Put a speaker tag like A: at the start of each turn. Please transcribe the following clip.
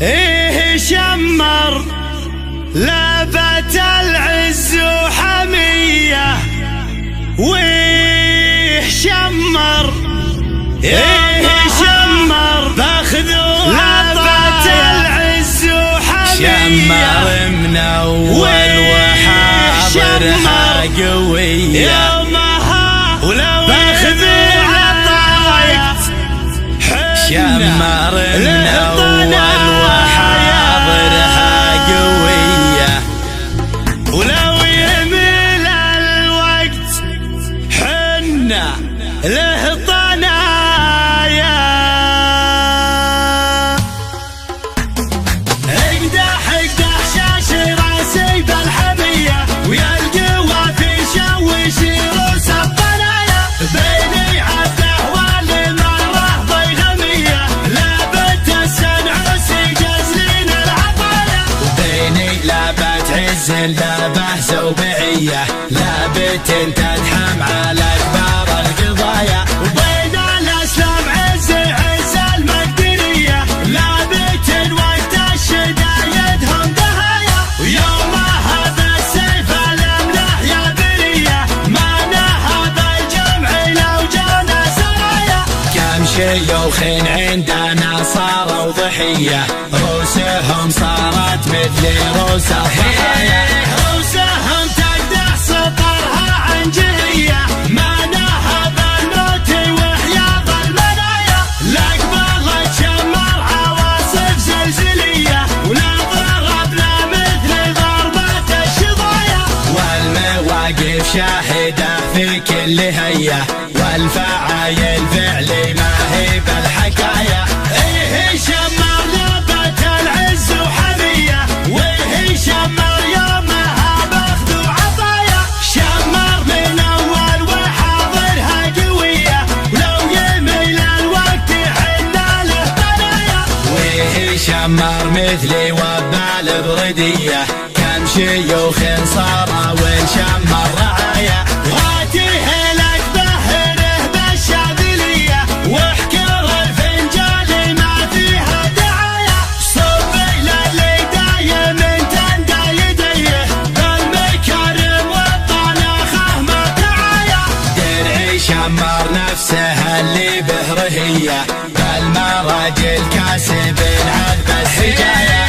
A: ايه شمر لابت العز وحمية، ويه شمر ايه شمر باخذوا لابت العز وحمية،
B: شمر من اول وحاضرها قوية،
A: ولو
B: باخذوا
A: عطايا
B: شمر من اول وحاضرها قوية،
A: ولو يميل الوقت حنا له طنايا. اقدح شاش راسي بالحمية، ويا القوى في شوش روس الطنايا، بيني عبده والمرة ضيغمية، لابت السنعوسي جزلين العطايا،
B: بيني لابت عز لابه زوبعية، لابت تدحم على كبار القضايا،
A: وبين الاسلام عز المقدرية، لابت وقت الشدايدهم دهايا، ويومها بالسيف الاملاح يا برية، ما نهض الجمع لو جانا سرايا.
B: كم شيوخ عندنا صاروا ضحية، روسهم صارت مثل روس الضحايا،
A: روسهم تقدح سطرها عن جهية، ما نهض الموت وحياض المنايا، لقبل شمر عواصف زلزلية، ولا ضربنا مثل ضربة الشظايا،
B: والمواقف شاهدة في كل هية، والفعايل فعلي ما هي بالحكاية،
A: ايه شمر لابت العز وحمية، وايه شمر يومها باخذ وعطايا، شمر من اول وحاضرها قوية، ولو يميل الوقت حنا له طنايا،
B: ويه شمر مثلي وبال بردية، كم شيوخ صاروا والشمر رعايا،
A: غاتيه لك بهره بالشاذلية، واحكر الفنجال ما فيها دعاية، صبي للي دايم تندى يديه، المكرم والطناخه ما تعايا،
B: درعي شمر نفسه اللي به رهية، بالمراجل كاسب عذب السجايا،